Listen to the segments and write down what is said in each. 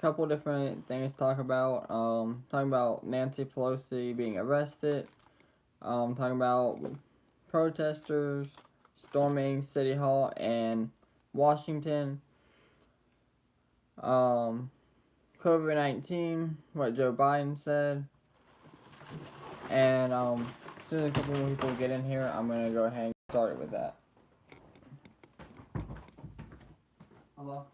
couple different things to talk about. Talking about Nancy Pelosi being arrested. Talking about protesters storming City Hall in Washington. COVID-19, what Joe Biden said. And as soon as a couple more people get in here, I'm going to go ahead and start it with that. Hello?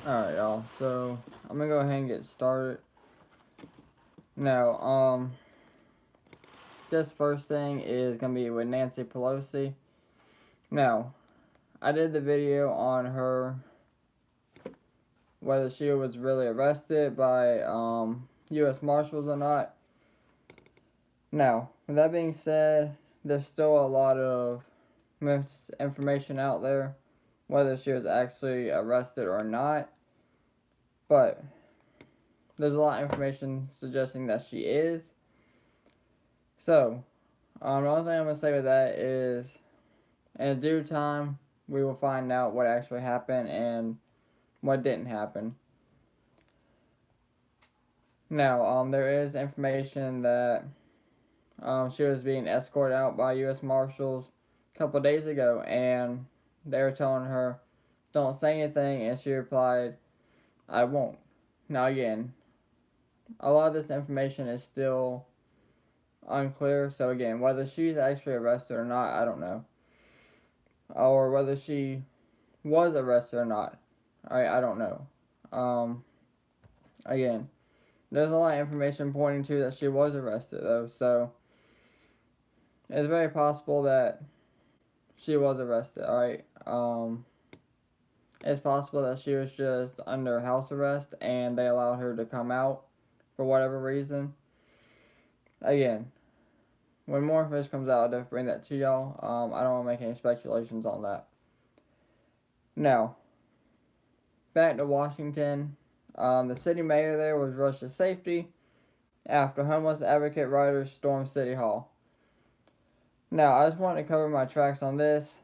Alright, y'all. So, I'm going to go ahead and get started. Now, this first thing is going to be with Nancy Pelosi. Now, I did the video on her, whether she was really arrested by U.S. Marshals or not. Now, with that being said, there's still a lot of misinformation out there, whether she was actually arrested or not. But there's a lot of information suggesting that she is. So, the only thing I'm going to say with that is, in due time, we will find out what actually happened and what didn't happen. Now, there is information that she was being escorted out by U.S. Marshals a couple of days ago, and they were telling her, don't say anything, and she replied, I won't. Now, again, a lot of this information is still unclear, so again, whether she's actually arrested or not, I don't know. Or whether she was arrested or not, I don't know. Again, there's a lot of information pointing to that she was arrested, though, so it's very possible that she was arrested, alright? It's possible that she was just under house arrest and they allowed her to come out for whatever reason. Again, when more information comes out, I'll definitely bring that to y'all. I don't want to make any speculations on that. Now, back to Washington. The city mayor there was rushed to safety after homeless advocate riders stormed City Hall. Now, I just want to cover my tracks on this.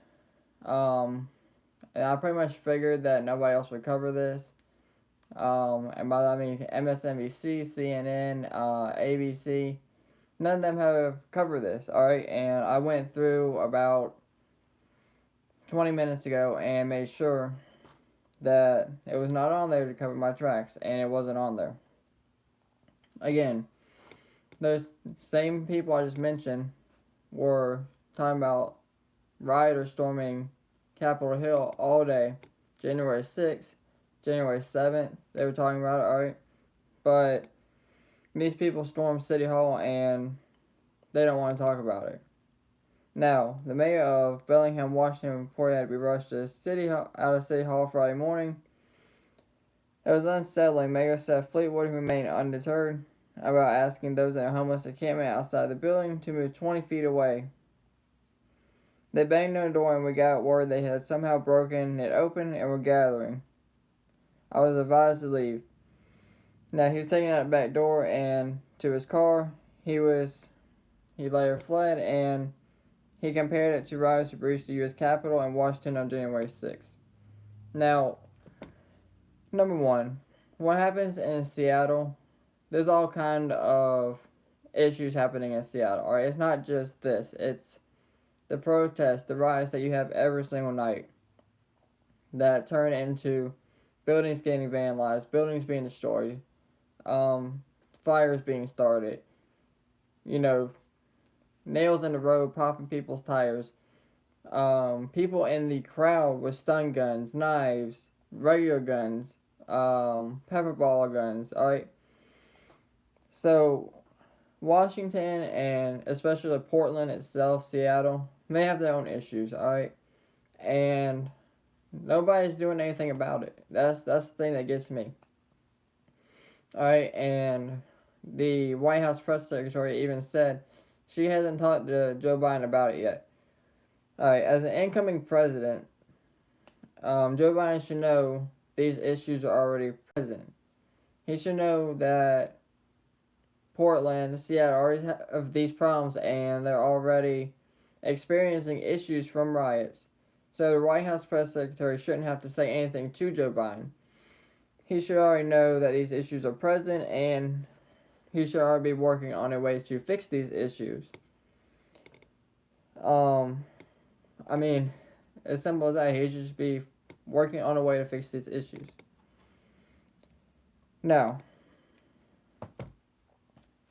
And I pretty much figured that nobody else would cover this. And by that I mean MSNBC, CNN, ABC. None of them have covered this, alright? And I went through about 20 minutes ago and made sure that it was not on there to cover my tracks, and it wasn't on there. Again, those same people I just mentioned were talking about rioters storming Capitol Hill all day. January 6th, January 7th, they were talking about it, alright? But these people stormed City Hall and they don't want to talk about it. Now, the mayor of Bellingham, Washington reported had to be rushed to out of City Hall Friday morning. It was unsettling. Mayor said Fleetwood remained undeterred about asking those in a homeless encampment outside the building to move 20 feet away. They banged on the door and we got word they had somehow broken it open and were gathering. I was advised to leave. Now, he was taken out the back door and to his car. He later fled, and he compared it to rioters who breached the U.S. Capitol in Washington on January 6th. Now, number one, what happens in Seattle, there's all kind of issues happening in Seattle, alright? It's not just this. It's the protests, the riots that you have every single night that turn into buildings getting vandalized, buildings being destroyed, fires being started, nails in the road popping people's tires, people in the crowd with stun guns, knives, regular guns, pepper ball guns. All right. So Washington and especially Portland itself, Seattle, they have their own issues. All right, and nobody's doing anything about it. That's the thing that gets me. All right, and the White House press secretary even said she hasn't talked to Joe Biden about it yet. All right, as an incoming president, Joe Biden should know these issues are already present. He should know that Portland, Seattle already have these problems and they're already experiencing issues from riots. So the White House press secretary shouldn't have to say anything to Joe Biden. He should already know that these issues are present and he should already be working on a way to fix these issues. I mean, as simple as that, he should just be working on a way to fix these issues. Now,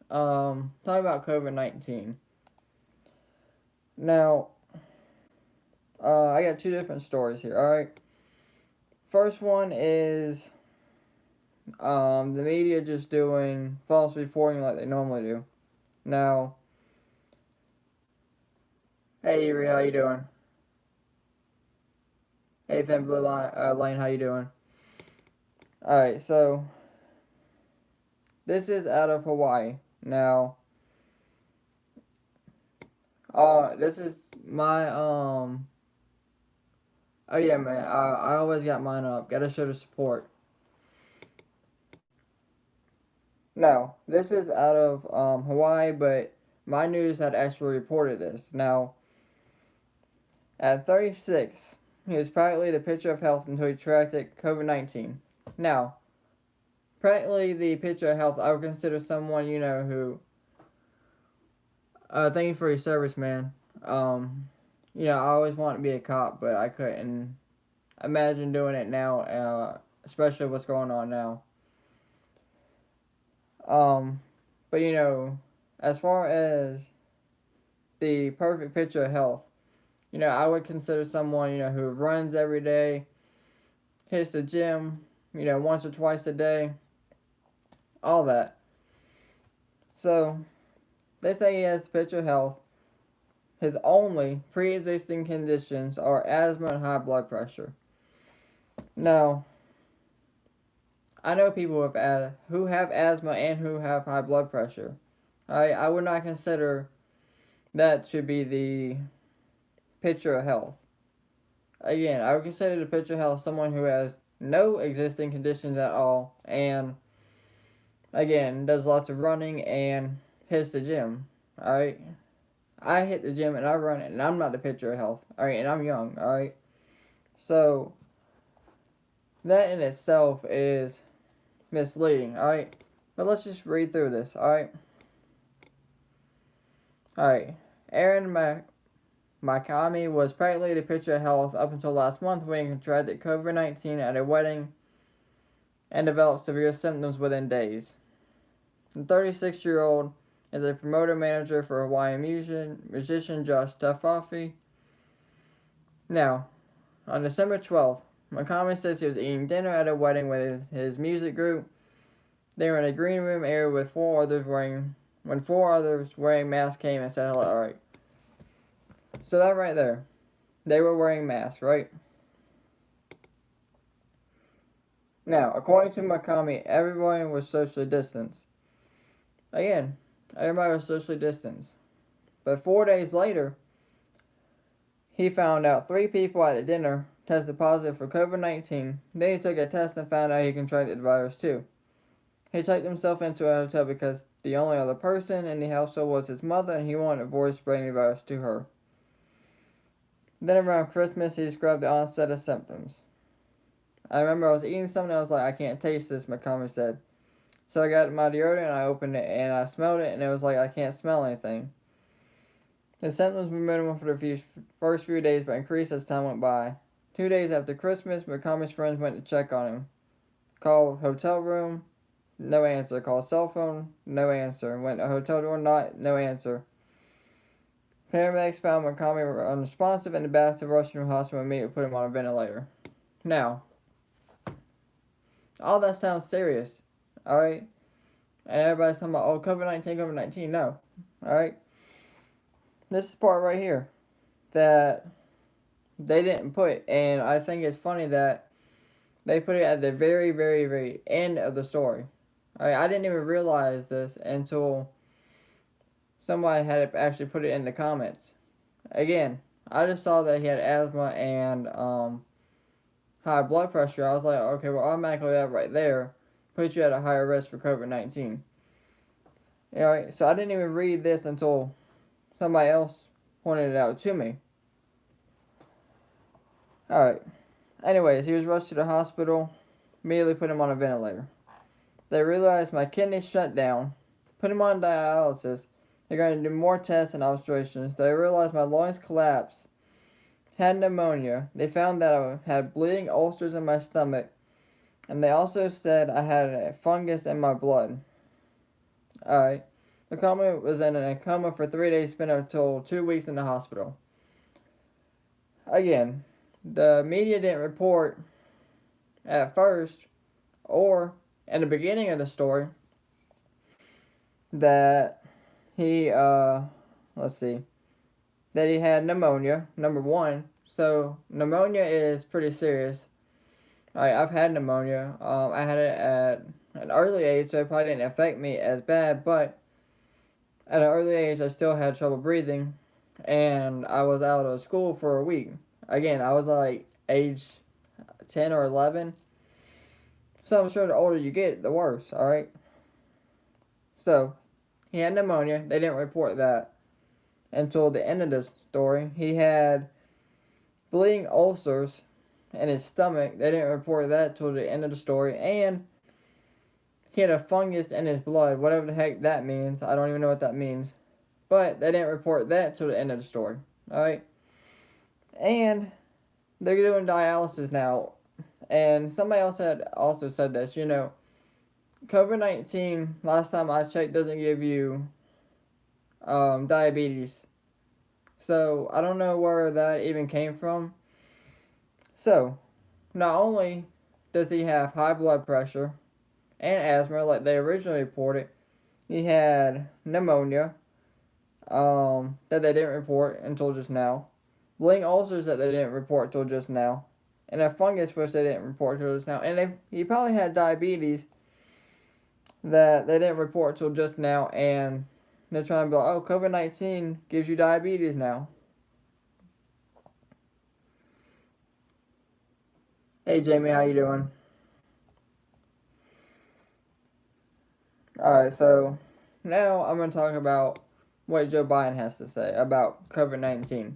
talking about COVID-19. Now, I got two different stories here, alright? First one is the media just doing false reporting like they normally do. Now, hey Erie, how you doing? Hey Thin Blue Lane, how you doing? Alright, so this is out of Hawaii. Now, this is my oh yeah, man, I always got mine up. Gotta show the support. Now, this is out of Hawaii, but my news had actually reported this. Now, at 36, he was practically the picture of health until he contracted COVID-19. Now, practically the picture of health, I would consider someone, who, thank you for your service, man. I always wanted to be a cop, but I couldn't imagine doing it now, especially what's going on now. But as far as the perfect picture of health, I would consider someone, who runs every day, hits the gym, once or twice a day, all that. So, they say he has the picture of health. His only pre-existing conditions are asthma and high blood pressure. Now, I know people who have asthma and who have high blood pressure. I would not consider that should be the picture of health. Again, I would consider the picture of health someone who has no existing conditions at all and, again, does lots of running and hits the gym. Alright? I hit the gym and I run it and I'm not the picture of health. Alright? And I'm young. Alright? So, that in itself is misleading. Alright? But let's just read through this. Alright? Alright. Aaron Makami was practically the picture of health up until last month when he contracted COVID-19 at a wedding and developed severe symptoms within days. The 36-year-old is a promoter manager for Hawaiian musician Josh Tafafi. Now, on December 12th, Makami says he was eating dinner at a wedding with his music group. They were in a green room area with four others wearing masks came and said hello. Alright. So that right there. They were wearing masks, right? Now, according to Makami, everyone was socially distanced. Again, everybody was socially distanced. But 4 days later, he found out 3 people at the dinner tested positive for COVID-19. Then he took a test and found out he contracted the virus too. He checked himself into a hotel because the only other person in the household was his mother and he wanted to avoid spreading the virus to her. Then around Christmas, he described the onset of symptoms. I remember I was eating something and I was like, I can't taste this, Makami said. So I got my deodorant and I opened it and I smelled it and it was like, I can't smell anything. The symptoms were minimal for the first few days but increased as time went by. 2 days after Christmas, Makami's friends went to check on him. Called hotel room, no answer. Called cell phone, no answer. Went to hotel door, no answer. Paramedics found Makami unresponsive and the Boston rushed him to hospital and immediately put him on a ventilator. Now, All that sounds serious, all right? And everybody's talking about, oh, COVID-19, COVID-19. No, all right? This is the part right here that they didn't put, and I think it's funny that they put it at the very, very, very end of the story. All right, I didn't even realize this until somebody had actually put it in the comments. Again, I just saw that he had asthma and high blood pressure. I was like, okay, well, automatically that right there puts you at a higher risk for COVID-19. Alright, so I didn't even read this until somebody else pointed it out to me. Alright, anyways, he was rushed to the hospital, immediately put him on a ventilator. They realized my kidneys shut down, put him on dialysis. They're going to do more tests and observations. They realized my lungs collapsed, had pneumonia. They found that I had bleeding ulcers in my stomach, and they also said I had a fungus in my blood. Alright. The coma was in a coma for 3 days, spent until 2 weeks in the hospital. Again, the media didn't report at first or in the beginning of the story that he that he had pneumonia, number one. So pneumonia is pretty serious. I've had pneumonia. I had it at an early age, so it probably didn't affect me as bad, but at an early age I still had trouble breathing, and I was out of school for a week. Again, I was like age 10 or 11. So I'm sure the older you get, the worse, alright? So, he had pneumonia. They didn't report that until the end of the story. He had bleeding ulcers in his stomach. They didn't report that till the end of the story. And he had a fungus in his blood, whatever the heck that means. I don't even know what that means. But they didn't report that till the end of the story. Alright? And they're doing dialysis now. And somebody else had also said this, COVID-19, last time I checked, doesn't give you diabetes. So I don't know where that even came from. So, not only does he have high blood pressure and asthma like they originally reported, he had pneumonia that they didn't report until just now, bleeding ulcers that they didn't report till just now, and a fungus which they didn't report till just now, and he probably had diabetes that they didn't report till just now, and they're trying to be like, oh, COVID-19 gives you diabetes now. Hey Jamie, how you doing? Alright, so now I'm going to talk about what Joe Biden has to say about COVID-19.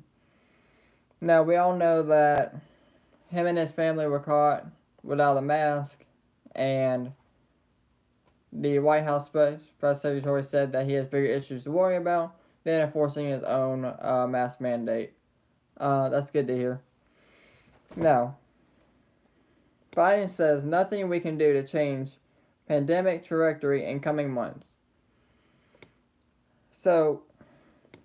Now, we all know that him and his family were caught without a mask, and the White House press secretary said that he has bigger issues to worry about than enforcing his own mask mandate. That's good to hear. Now, Biden says nothing we can do to change pandemic trajectory in coming months. So,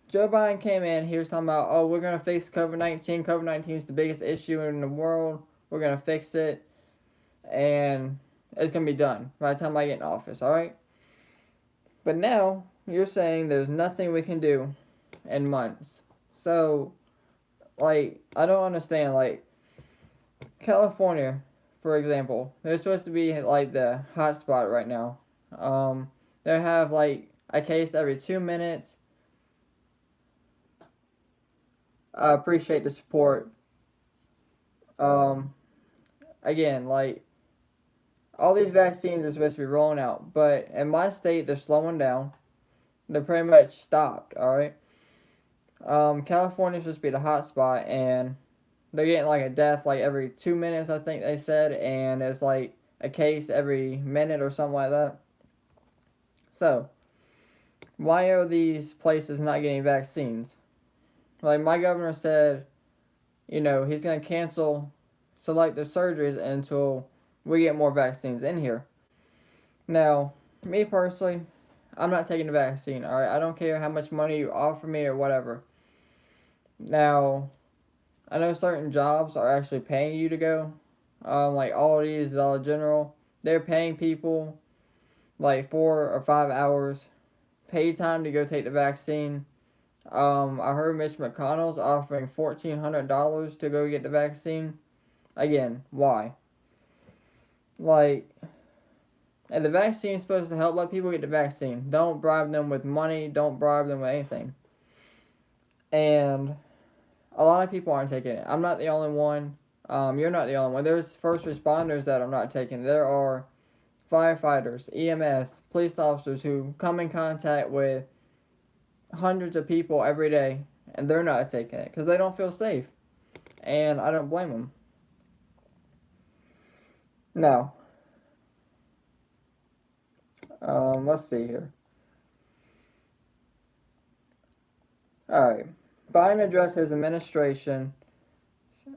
Joe Biden came in, he was talking about, oh, we're going to fix COVID-19. COVID-19 is the biggest issue in the world. We're going to fix it, and it's going to be done by the time I get in office, alright? But now, you're saying there's nothing we can do in months. So, I don't understand, California, for example, they're supposed to be, the hot spot right now. They have, a case every 2 minutes. I appreciate the support. Um, Again, all these vaccines are supposed to be rolling out, but in my state, they're slowing down. They're pretty much stopped, alright? California's supposed to be the hot spot, and they're getting, a death, every 2 minutes, I think they said, and it's, a case every minute or something like that. So, why are these places not getting vaccines? My governor said, he's going to cancel selective surgeries until we get more vaccines in here. Now, me personally, I'm not taking the vaccine, alright? I don't care how much money you offer me or whatever. Now, I know certain jobs are actually paying you to go, like Aldi's, Dollar General. they're paying people like 4 or 5 hours paid time to go take the vaccine. I heard Mitch McConnell's offering $1,400 to go get the vaccine. Again, why? Like, and the vaccine is supposed to help let people get the vaccine. Don't bribe them with money. Don't bribe them with anything. And a lot of people aren't taking it. I'm not the only one. You're not the only one. There's first responders that are not taking it. There are firefighters, EMS, police officers who come in contact with hundreds of people every day, and they're not taking it because they don't feel safe. And I don't blame them. Now, let's see here. Alright. Biden addressed his administration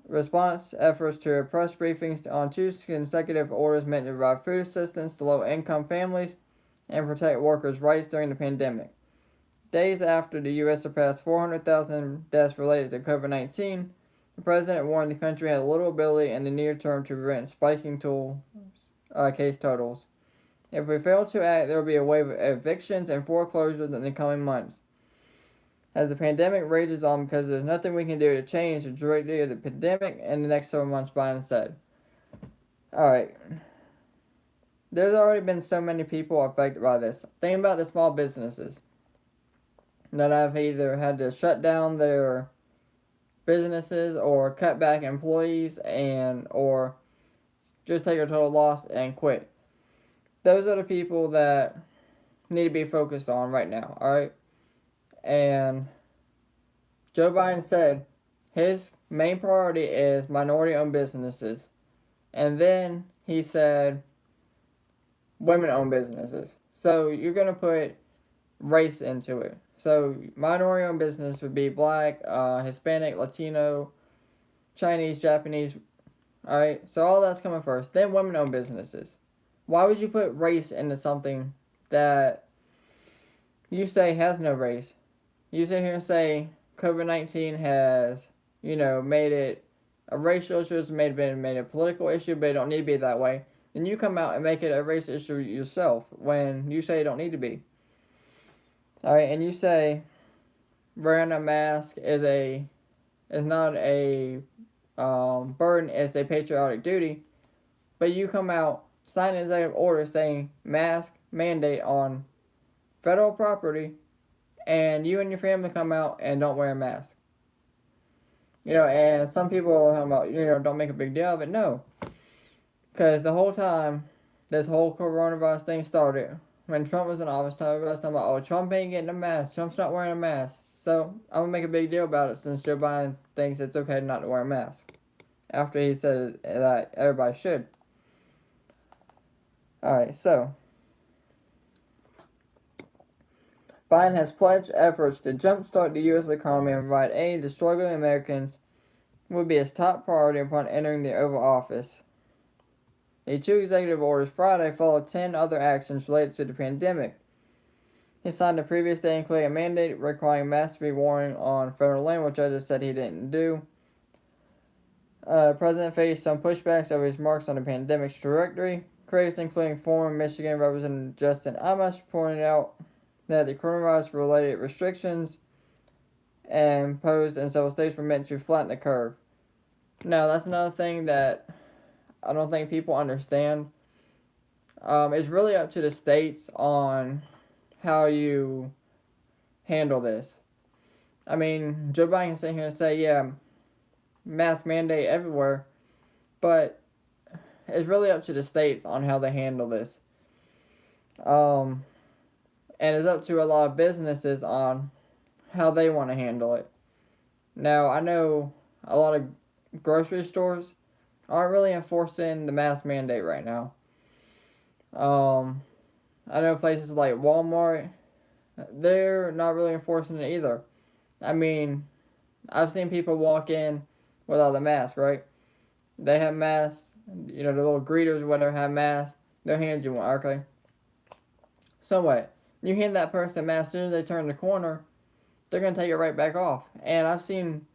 response efforts to press briefings on 2 consecutive orders meant to provide food assistance to low-income families and protect workers' rights during the pandemic. Days after the U.S. surpassed 400,000 deaths related to COVID-19, the president warned the country had little ability in the near term to prevent spiking case totals. If we fail to act, there will be a wave of evictions and foreclosures in the coming months. As the pandemic rages on because there's nothing we can do to change the trajectory of the pandemic in the next several months, Biden said. Alright. There's already been so many people affected by this. Think about the small businesses that have either had to shut down their businesses or cut back employees or just take a total loss and quit. Those are the people that need to be focused on right now, alright? And Joe Biden said his main priority is minority-owned businesses. And then he said women-owned businesses. So you're going to put race into it. So minority-owned business would be Black, Hispanic, Latino, Chinese, Japanese. Alright, so all that's coming first. Then women-owned businesses. Why would you put race into something that you say has no race? You sit here and say COVID-19 has, made it a racial issue, it's made a political issue, but it don't need to be that way. Then you come out and make it a race issue yourself when you say it don't need to be. Alright, and you say wearing a mask is not a burden, it's a patriotic duty, but you come out, sign an executive order saying mask mandate on federal property, and you and your family come out and don't wear a mask. And some people are talking about, don't make a big deal of it. No. Because the whole time this whole coronavirus thing started, when Trump was in office, everybody was talking about, oh, Trump ain't getting a mask. Trump's not wearing a mask. So I'm going to make a big deal about it since Joe Biden thinks it's okay not to wear a mask. After he said that everybody should. Alright, so Biden has pledged efforts to jumpstart the U.S. economy and provide aid to struggling Americans would be his top priority upon entering the Oval Office. The 2 executive orders Friday followed 10 other actions related to the pandemic. He signed the previous day, including a mandate requiring masks to be worn on federal land, which I just said he didn't do. The president faced some pushbacks over his remarks on the pandemic's trajectory. Critics, including former Michigan Representative Justin Amash, pointed out that the coronavirus-related restrictions imposed in several states were meant to flatten the curve. Now, that's another thing that I don't think people understand. It's really up to the states on how you handle this. I mean, Joe Biden can sit here and say, yeah, mask mandate everywhere, but it's really up to the states on how they handle this. And it's up to a lot of businesses on how they want to handle it. Now, I know a lot of grocery stores aren't really enforcing the mask mandate right now. I know places like Walmart, they're not really enforcing it either. I mean, I've seen people walk in without a mask, right? They have masks, the little greeters or whatever have masks. They'll hand you one, okay? So what? You hand that person a mask, as soon as they turn the corner, they're going to take it right back off. And I've seen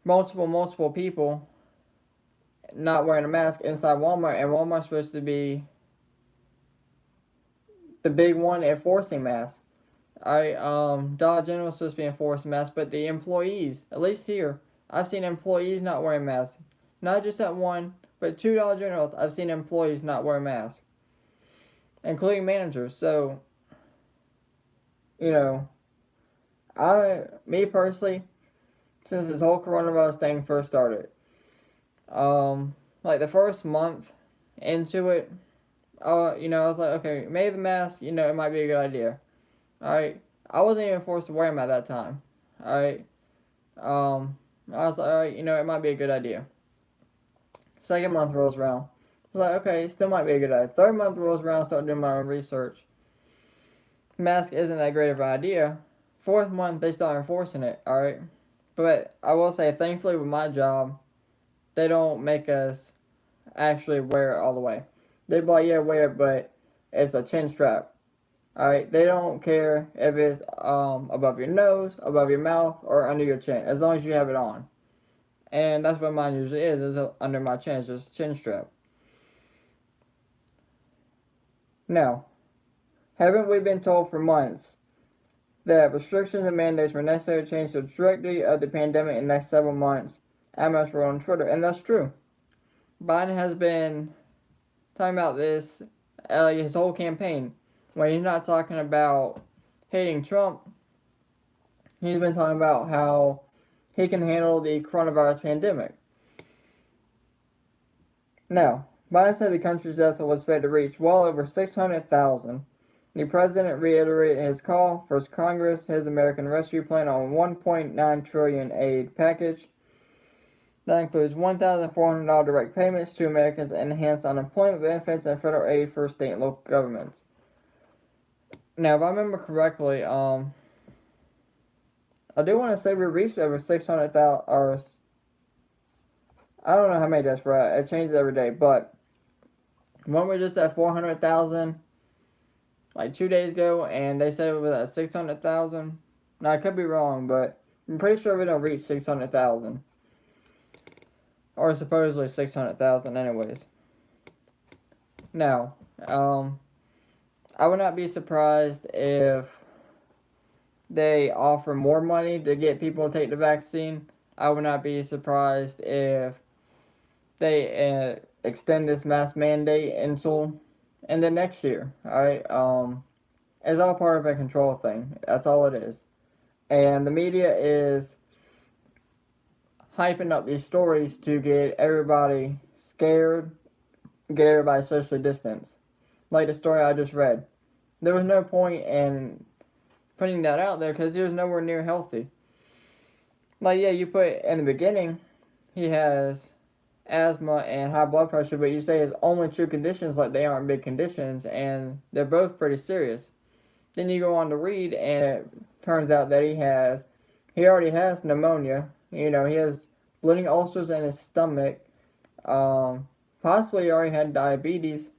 multiple people not wearing a mask inside Walmart, and Walmart's supposed to be the big one enforcing masks. Alright, Dollar General is supposed to be enforcing masks, but the employees, at least here, I've seen employees not wearing masks. Not just at one, but two Dollar Generals, I've seen employees not wear masks, including managers. So, you know, me personally, since this whole coronavirus thing first started, like the first month into it, I was like, okay, maybe the mask, it might be a good idea. Alright, I wasn't even forced to wear them at that time. Alright, I was like, alright, it might be a good idea. Second month rolls around. I was like, okay, it still might be a good idea. Third month rolls around, start doing my own research. Mask isn't that great of an idea. Fourth month, they start enforcing it, alright? But I will say, thankfully with my job, they don't make us actually wear it all the way. They be like, yeah, wear it, but it's a chin strap. Alright, they don't care if it's above your nose, above your mouth, or under your chin, as long as you have it on. And that's what mine usually is under my chin, it's just a chin strap. Now, haven't we been told for months that restrictions and mandates were necessary to change the trajectory of the pandemic in the next several months? Amos wrote on Twitter, and that's true. Biden has been talking about this his whole campaign. When he's not talking about hating Trump, he's been talking about how he can handle the coronavirus pandemic. Now, Biden said the country's death toll was expected to reach well over 600,000. The president reiterated his call for Congress, his American Rescue Plan on $1.9 trillion aid package. That includes $1,400 direct payments to Americans and enhanced unemployment benefits and federal aid for state and local governments. Now, if I remember correctly, I do want to say we reached over 600,000, or I don't know how many that's right. It changes every day, but weren't we just at 400,000 like 2 days ago, and they said it was at 600,000? Now, I could be wrong, but I'm pretty sure we don't reach 600,000. Or supposedly 600,000 anyways. Now, I would not be surprised if they offer more money to get people to take the vaccine. I would not be surprised if they extend this mask mandate until the next year. Alright, it's all part of a control thing. That's all it is. And the media is hyping up these stories to get everybody scared, get everybody socially distanced. Like the story I just read. There was no point in putting that out there because he was nowhere near healthy. Like, yeah, you put in the beginning, he has asthma and high blood pressure, but you say his only two conditions, like they aren't big conditions, and they're both pretty serious. Then you go on to read, and it turns out that he already has pneumonia. He has bleeding ulcers in his stomach. Possibly he already had diabetes,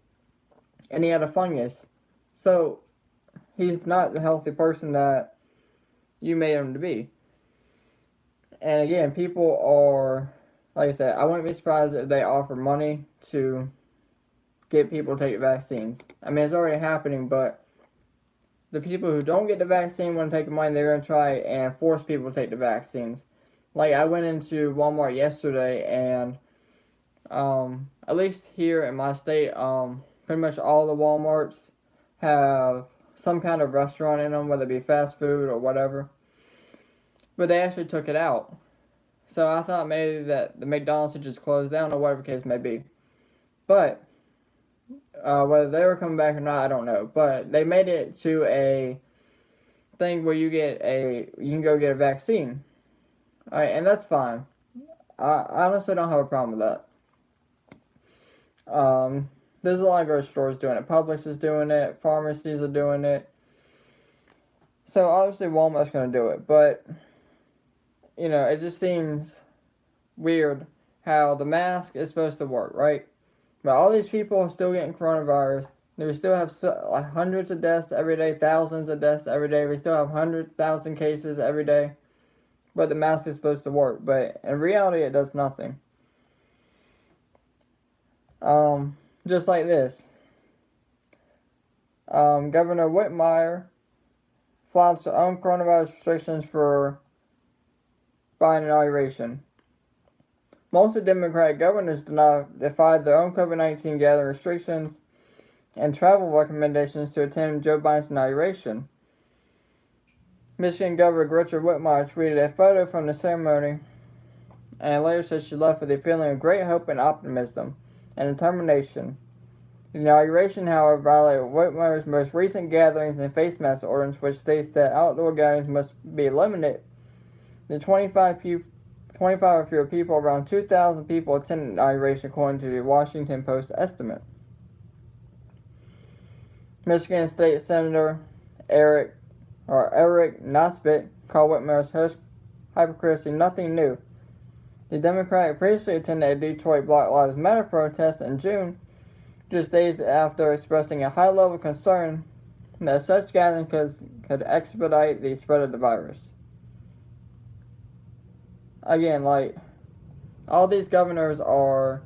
and he had a fungus. So, he's not the healthy person that you made him to be. And again, people are, like I said, I wouldn't be surprised if they offer money to get people to take the vaccines. I mean, it's already happening, but the people who don't get the vaccine want to take the money, they're going to try and force people to take the vaccines. Like, I went into Walmart yesterday, and at least here in my state, pretty much all the Walmarts have some kind of restaurant in them, whether it be fast food or whatever. But they actually took it out. So I thought maybe that the McDonald's had just closed down or whatever the case may be. But whether they were coming back or not, I don't know. But they made it to a thing where you can go get a vaccine. Alright, and that's fine. I honestly don't have a problem with that. There's a lot of grocery stores doing it. Publix is doing it. Pharmacies are doing it. So obviously Walmart's going to do it. But, it just seems weird how the mask is supposed to work, right? But all these people are still getting coronavirus. We still have hundreds of deaths every day, thousands of deaths every day. We still have 100,000 cases every day. But the mask is supposed to work. But in reality, it does nothing. Just like this. Governor Whitmire flouts her own coronavirus restrictions for Biden inauguration. Most Democratic governors defied their own COVID-19 gathering restrictions and travel recommendations to attend Joe Biden's inauguration. Michigan Governor Gretchen Whitmire tweeted a photo from the ceremony and later said she left with a feeling of great hope and optimism and determination. The inauguration, however, violated Whitmire's most recent gatherings and face mask ordinance, which states that outdoor gatherings must be limited to 25 or fewer people. Around 2,000 people attended the inauguration, according to the Washington Post estimate. Michigan State Senator Eric Nosbit called Whitmire's hypocrisy nothing new. The Democrat previously attended a Detroit Black Lives Matter protest in June, just days after expressing a high level of concern that such gatherings could expedite the spread of the virus. Again, all these governors are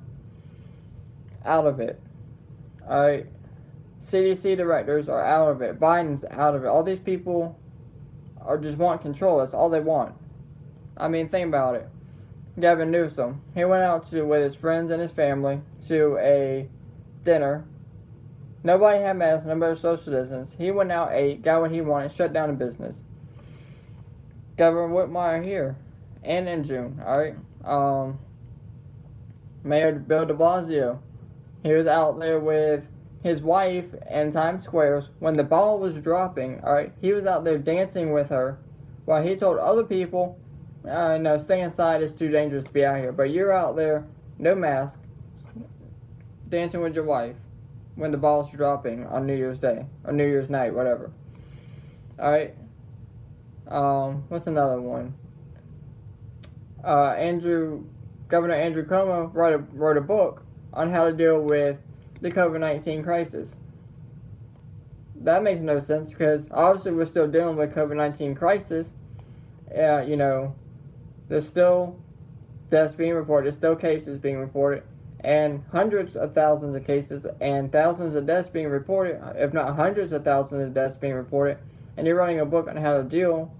out of it. Alright? CDC directors are out of it. Biden's out of it. All these people just want control. That's all they want. I mean, think about it. Gavin Newsom, he went out with his friends and his family to a dinner. Nobody had masks, nobody was social distance. He went out, ate, got what he wanted, shut down the business. Governor Whitmire here, and in June, alright? Mayor Bill de Blasio, he was out there with his wife in Times Square when the ball was dropping, alright? He was out there dancing with her while he told other people, no, stay inside, it's too dangerous to be out here. But you're out there, no mask, dancing with your wife when the ball's dropping on New Year's Day, or New Year's night, whatever. Alright? What's another one? Governor Andrew Cuomo wrote a book on how to deal with the COVID-19 crisis. That makes no sense because obviously we're still dealing with COVID-19 crisis. There's still deaths being reported, there's still cases being reported, and hundreds of thousands of cases and thousands of deaths being reported, if not hundreds of thousands of deaths being reported, and you're writing a book on how to deal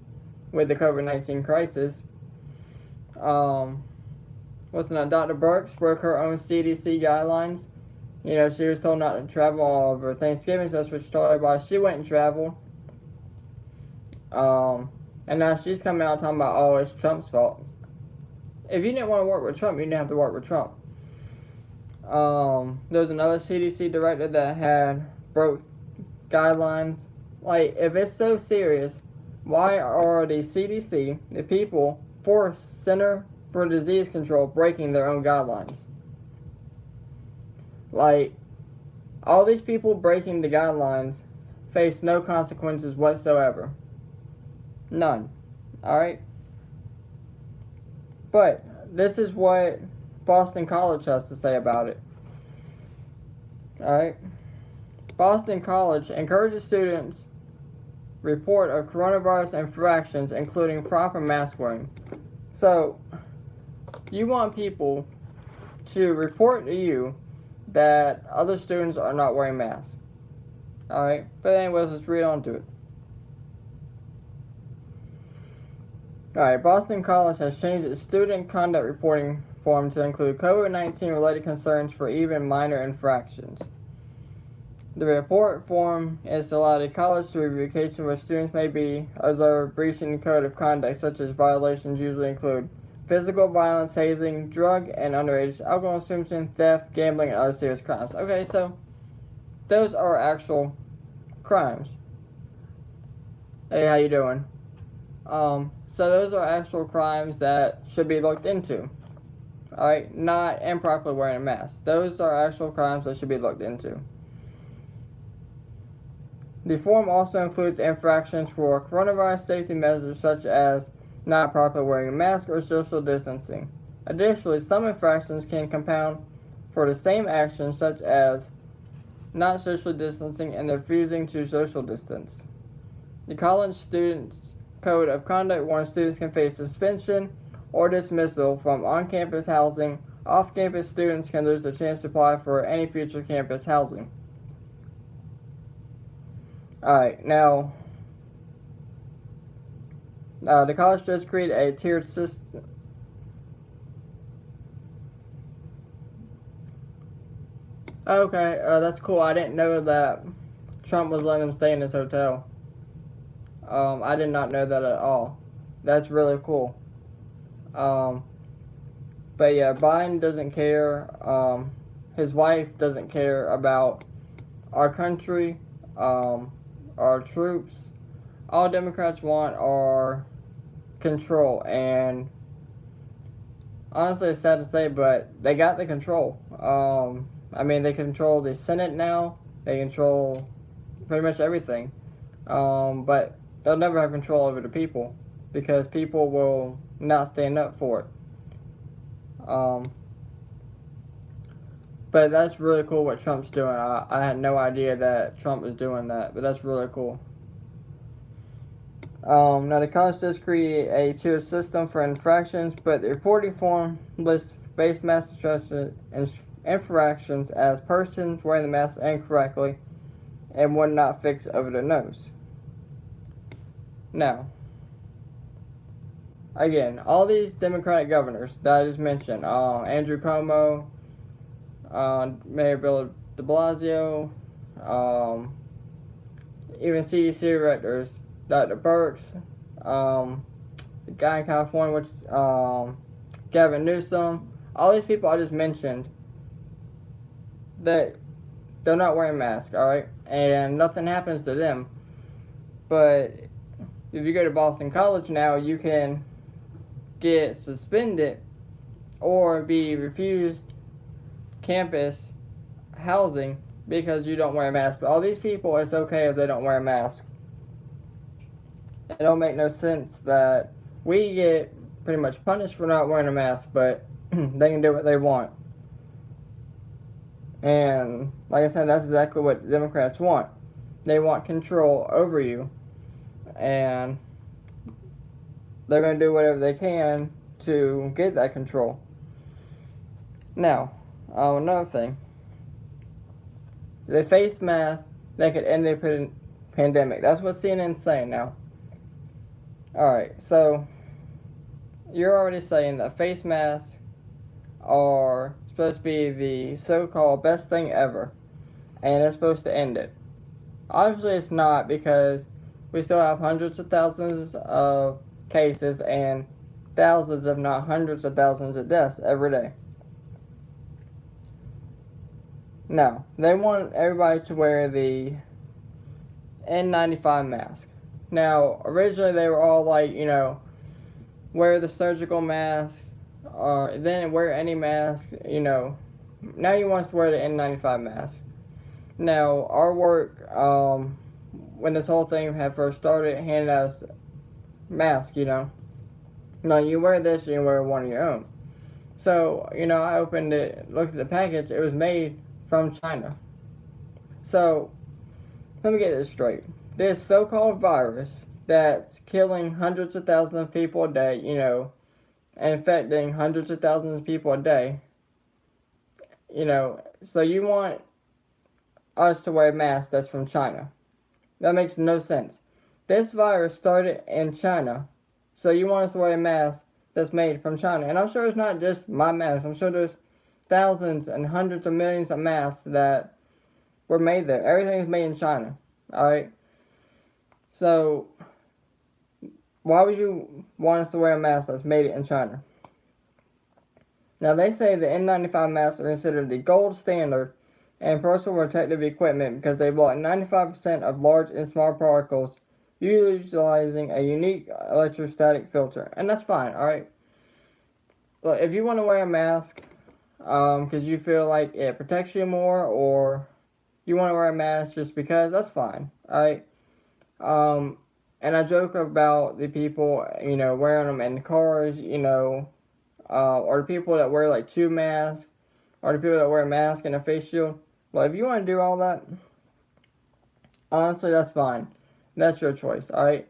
with the COVID-19 crisis. Dr. Burks broke her own CDC guidelines. She was told not to travel over Thanksgiving, so that's what she told everybody. She went and traveled. And now she's coming out talking about, oh, it's Trump's fault. If you didn't want to work with Trump, you didn't have to work with Trump. There was another CDC director that had broke guidelines. If it's so serious, why are the CDC, the people for Center for Disease Control, breaking their own guidelines? All these people breaking the guidelines face no consequences whatsoever. None. Alright? But this is what Boston College has to say about it. Alright? Boston College encourages students report of coronavirus infractions, including proper mask wearing. So, you want people to report to you that other students are not wearing masks. Alright? But anyways, let's read on to it. Alright, Boston College has changed its student conduct reporting form to include COVID-19 related concerns for even minor infractions. The report form is to allow the college to review cases where students may be observed breaching the code of conduct, such as violations usually include physical violence, hazing, drug and underage alcohol consumption, theft, gambling, and other serious crimes. Okay, so those are actual crimes. Hey, how you doing? So those are actual crimes that should be looked into. Alright, not improperly wearing a mask. Those are actual crimes that should be looked into. The form also includes infractions for coronavirus safety measures such as not properly wearing a mask or social distancing. Additionally, some infractions can compound for the same actions such as not social distancing and refusing to social distance. The college students' code of conduct warns students can face suspension or dismissal from on-campus housing Off-campus students can lose the chance to apply for any future campus housing. Alright, now, the college just created a tiered system. Okay, that's cool. I didn't know that Trump was letting them stay in his hotel. I did not know that at all. That's really cool. But yeah, Biden doesn't care. His wife doesn't care about our country, our troops. All Democrats want are control, and honestly, it's sad to say, but they got the control. I mean, they control the Senate now. They control pretty much everything. But they'll never have control over the people because people will not stand up for it. But that's really cool what Trump's doing. I had no idea that Trump was doing that, but that's really cool. Now, the college does create a tier system for infractions, but the reporting form lists face mask infractions as persons wearing the mask incorrectly and one not fixed over the nose. Now, again, all these Democratic governors that I just mentioned, Andrew Cuomo, Mayor Bill de Blasio, even CDC directors, Dr. Birx, the guy in California, which Gavin Newsom, all these people I just mentioned, that they're not wearing masks, alright? And nothing happens to them. But if you go to Boston College now, you can get suspended or be refused campus housing because you don't wear a mask. But all these people, it's okay if they don't wear a mask. It don't make no sense that we get pretty much punished for not wearing a mask, but they can do what they want. And like I said, that's exactly what Democrats want. They want control over you, and they're going to do whatever they can to get that control. Now, another thing. The face mask that could end the pandemic. That's what CNN's saying now. Alright, so you're already saying that face masks are supposed to be the so-called best thing ever, and it's supposed to end it. Obviously it's not, because we still have hundreds of thousands of cases and thousands, if not hundreds of thousands of deaths every day. Now, they want everybody to wear the N95 mask. Now, originally they were all like, wear the surgical mask, or then wear any mask, Now you want us to wear the N95 mask. Now, our work, when this whole thing had first started, handed us masks, Now, you wear this and you wear one of your own. So, I opened it, looked at the package, it was made from China. So, let me get this straight. This so-called virus that's killing hundreds of thousands of people a day, and infecting hundreds of thousands of people a day, so you want us to wear a mask that's from China. That makes no sense. This virus started in China, so you want us to wear a mask that's made from China. And I'm sure it's not just my mask. I'm sure there's thousands and hundreds of millions of masks that were made there. Everything is made in China. Alright? So, why would you want us to wear a mask that's made in China? Now, they say the N95 masks are considered the gold standard in personal protective equipment because they block 95% of large and small particles utilizing a unique electrostatic filter. And that's fine, alright? Look, if you want to wear a mask because you feel like it protects you more, or you want to wear a mask just because, that's fine, alright? And I joke about the people, wearing them in cars, or the people that wear like 2 masks, or the people that wear a mask and a face shield. Well, if you want to do all that, honestly, that's fine. That's your choice, alright?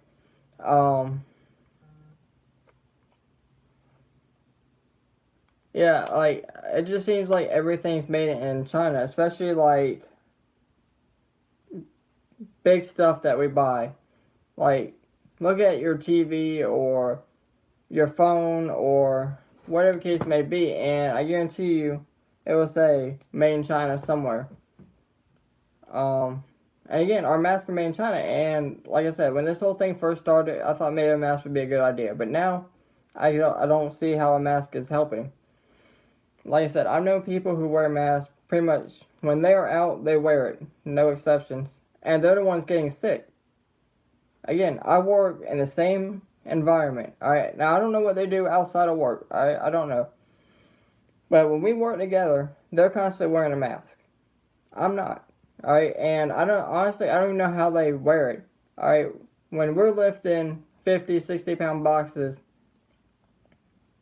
Yeah, like it just seems like everything's made in China, especially like big stuff that we buy. Like look at your TV or your phone or whatever case may be, and I guarantee you it will say made in China somewhere. Um, and again, our masks are made in China, and like I said, when this whole thing first started, I thought maybe a mask would be a good idea, but now I don't see how a mask is helping. Like I said, I've known people who wear masks pretty much when they are out, they wear it, no exceptions, and they're the ones getting sick. Again, I work in the same environment. All right, now I don't know what they do outside of work. I don't know, but when we work together, they're constantly wearing a mask. I'm not. All right, and I don't even know how they wear it. All right, when we're lifting 50, 60 pound boxes,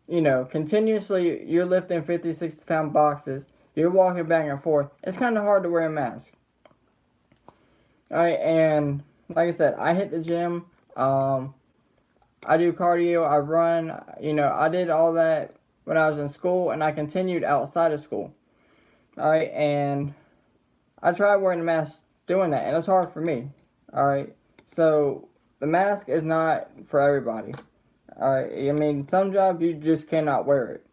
continuously you're lifting 50, 60 pound boxes, you're walking back and forth. It's kind of hard to wear a mask. All right, and like I said, I hit the gym. I do cardio. I run. I did all that when I was in school, and I continued outside of school. All right, and I tried wearing a mask doing that, and it's hard for me. All right, so the mask is not for everybody. All right, I mean, some jobs you just cannot wear it.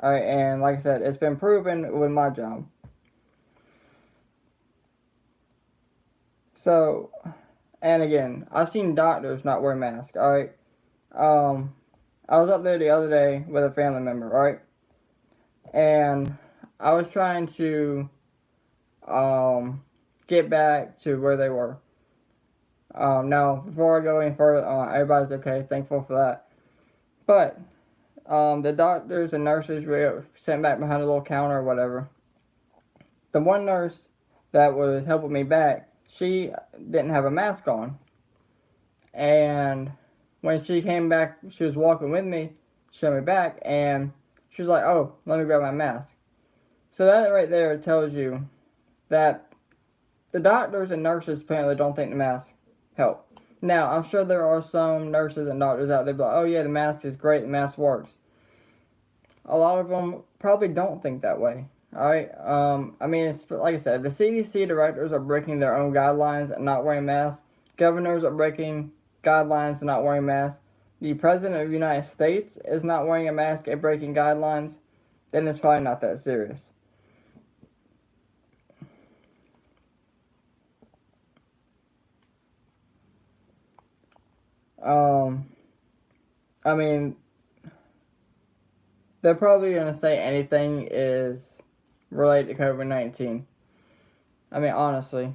All right, and like I said, it's been proven with my job. So, and again, I've seen doctors not wear masks. All right, I was up there the other day with a family member. All right, and I was trying to get back to where they were. Now, before I go any further, everybody's okay. Thankful for that. But the doctors and nurses were sent back behind a little counter or whatever. The one nurse that was helping me back, she didn't have a mask on. And when she came back, she was walking with me, showed me back, and she was like, "Oh, let me grab my mask." So that right there tells you that the doctors and nurses apparently don't think the mask help. Now, I'm sure there are some nurses and doctors out there like, "Oh yeah, the mask is great, the mask works." A lot of them probably don't think that way. All right. I mean, it's like I said, the CDC directors are breaking their own guidelines and not wearing masks. Governors are breaking guidelines and not wearing masks. The president of the United States is not wearing a mask and breaking guidelines. Then it's probably not that serious. I mean, they're probably gonna say anything is related to COVID-19. I mean, honestly.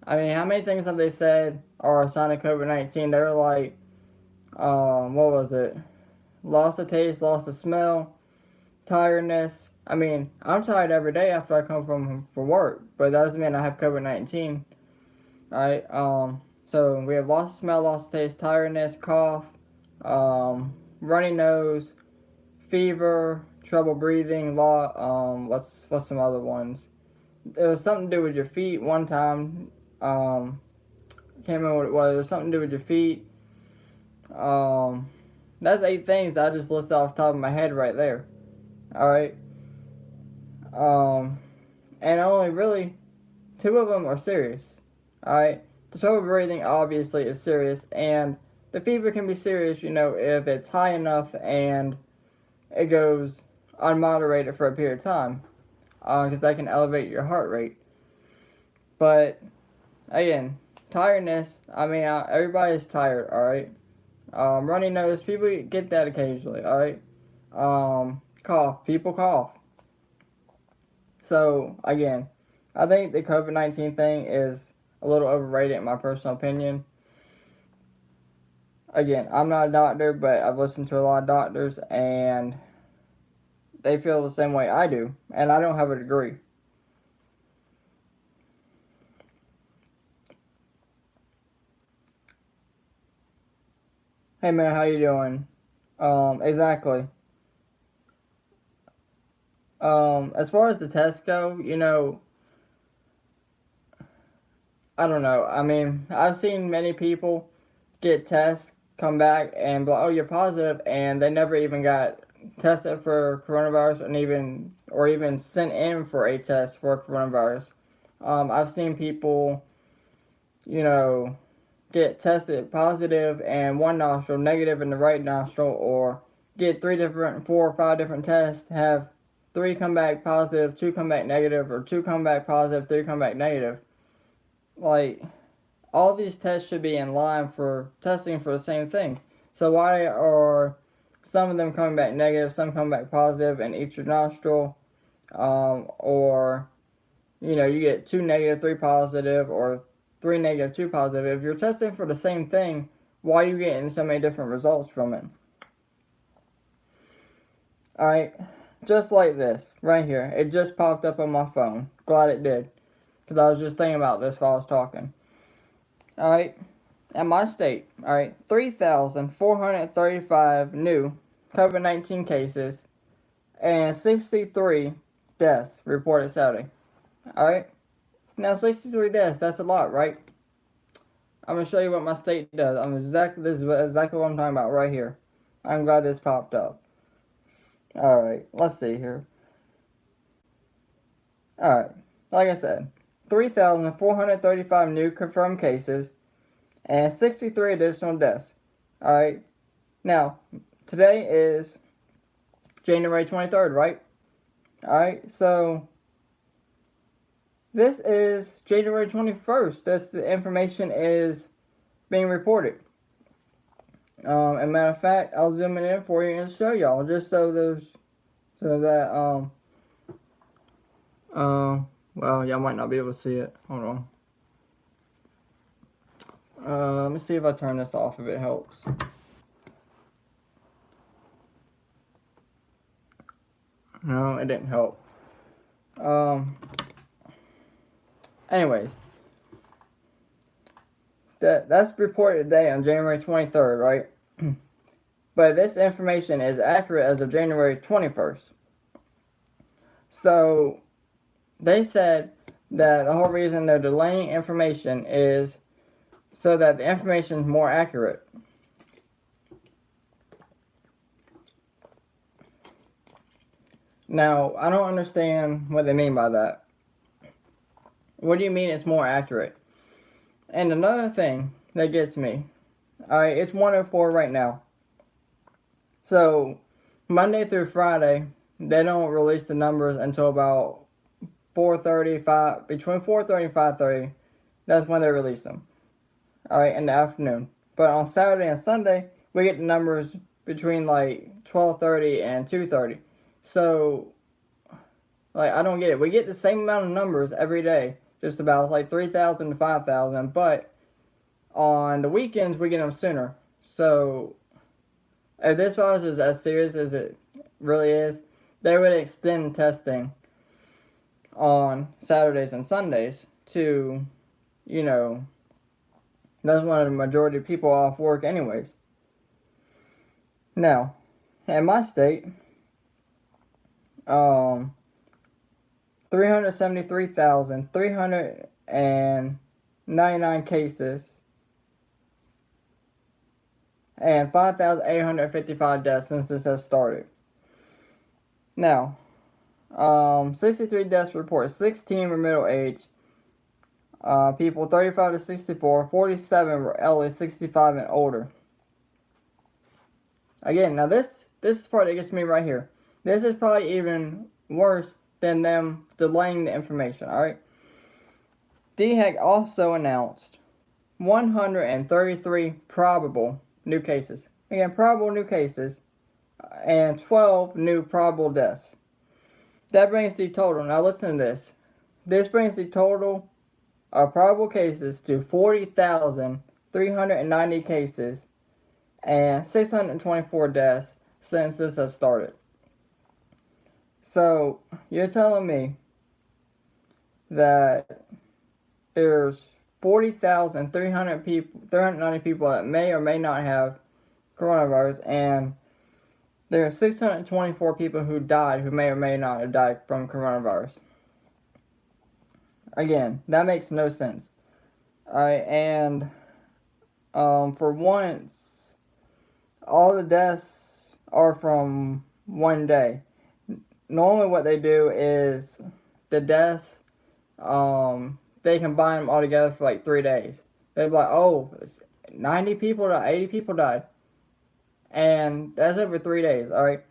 I mean, how many things have they said are a sign of COVID-19? They were like, what was it? Loss of taste, loss of smell, tiredness. I mean, I'm tired every day after I come from work, but that doesn't mean I have COVID-19. Alright, so we have loss of smell, loss of taste, tiredness, cough, runny nose, fever, trouble breathing, what's some other ones? It was something to do with your feet one time. Can't remember what it was. It was something to do with your feet. That's 8 things that I just listed off the top of my head right there. Alright. And only really 2 of them are serious. Alright. The trouble breathing obviously is serious, and the fever can be serious, if it's high enough and it goes unmoderated for a period of time. Because that can elevate your heart rate. But, again, tiredness, I mean, everybody's tired, alright? Runny nose, people get that occasionally, alright? Cough, people cough. So, again, I think the COVID-19 thing is a little overrated in my personal opinion. Again, I'm not a doctor, but I've listened to a lot of doctors, and they feel the same way I do, and I don't have a degree. Hey man, how you doing? Exactly. As far as the tests go, I don't know. I mean, I've seen many people get tests, come back, and be like, "Oh, you're positive," and they never even got tested for coronavirus and even sent in for a test for coronavirus. I've seen people, get tested positive in one nostril, negative in the right nostril, or get 4 or 5 different tests, have 3 come back positive, 2 come back negative, or 2 come back positive, 3 come back negative. Like, all these tests should be in line for testing for the same thing. So why are some of them coming back negative, some coming back positive in each nostril, or you get 2 negative, 3 positive, or 3 negative, 2 positive. If you're testing for the same thing, why are you getting so many different results from it? Alright, just like this, right here. It just popped up on my phone. Glad it did, because I was just thinking about this while I was talking. Alright, in my state, 3,435 new COVID-19 cases and 63 deaths reported Saturday. Alright, now 63 deaths, that's a lot, right? I'm going to show you what my state does. This is exactly what I'm talking about right here. I'm glad this popped up. Alright, let's see here. Alright, like I said, 3,435 new confirmed cases and 63 additional deaths. Alright, now, today is January 23rd, right? Alright, so this is January 21st. The information is being reported. As a matter of fact, I'll zoom it in for you and show y'all, just so that well, y'all might not be able to see it. Hold on. Let me see if I turn this off if it helps. No, it didn't help. Anyways, that's reported today on January 23rd, right? But this information is accurate as of January 21st. So, they said that the whole reason they're delaying information is so that the information is more accurate. Now, I don't understand what they mean by that. What do you mean it's more accurate? And another thing that gets me, alright, it's 1:04 right now. So, Monday through Friday, they don't release the numbers until about 4:35, between 4:30 and 5:30. That's when they release them. Alright, in the afternoon. But on Saturday and Sunday, we get the numbers between like 12:30 and 2:30. So, I don't get it. We get the same amount of numbers every day, just about like 3,000 to 5,000, but on the weekends we get them sooner. So, if this virus is as serious as it really is, they would extend testing on Saturdays and Sundays to, that's when the majority of people are off work anyways. Now, in my state, 373,399 cases and 5,855 deaths since this has started. Now, 63 deaths reported. 16 were middle age. People 35 to 64. 47 were elderly, 65 and older. Again, now this is the part that gets me right here. This is probably even worse than them delaying the information, alright? DHEC also announced 133 probable new cases. Again, probable new cases and 12 new probable deaths. That brings the total. Now listen to this. This brings the total of probable cases to 40,390 cases and 624 deaths since this has started. So, you're telling me that there's 390 people that may or may not have coronavirus, and there are 624 people who died who may or may not have died from coronavirus. Again, that makes no sense. Alright, and for once, all the deaths are from one day. Normally what they do is the deaths, they combine them all together for like 3 days. They'd be like, oh, 90 people died, 80 people died. And that's over 3 days, alright?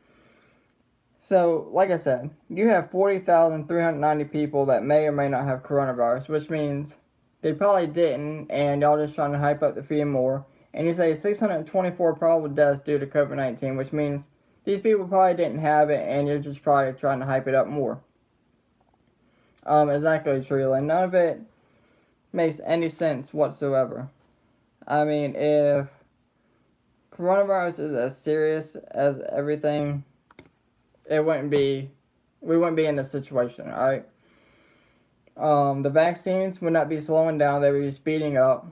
So, like I said, you have 40,390 people that may or may not have coronavirus, which means they probably didn't, and y'all just trying to hype up the fear more. And you say 624 probable deaths due to COVID-19, which means these people probably didn't have it, and you're just probably trying to hype it up more. Exactly true. And none of it makes any sense whatsoever. I mean, if coronavirus is as serious as everything, we wouldn't be in this situation, alright? The vaccines would not be slowing down, they would be speeding up.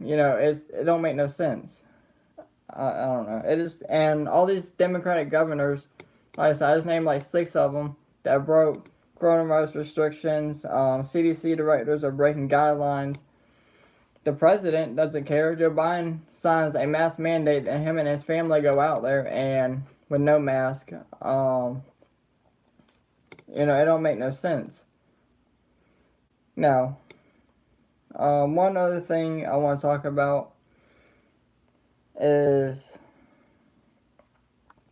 It don't make no sense. I don't know. It is, and all these Democratic governors, like I said, I just named like 6 of them that broke coronavirus restrictions. CDC directors are breaking guidelines. The president doesn't care. Joe Biden signs a mask mandate that him and his family go out there and with no mask. It don't make no sense. Now, one other thing I want to talk about is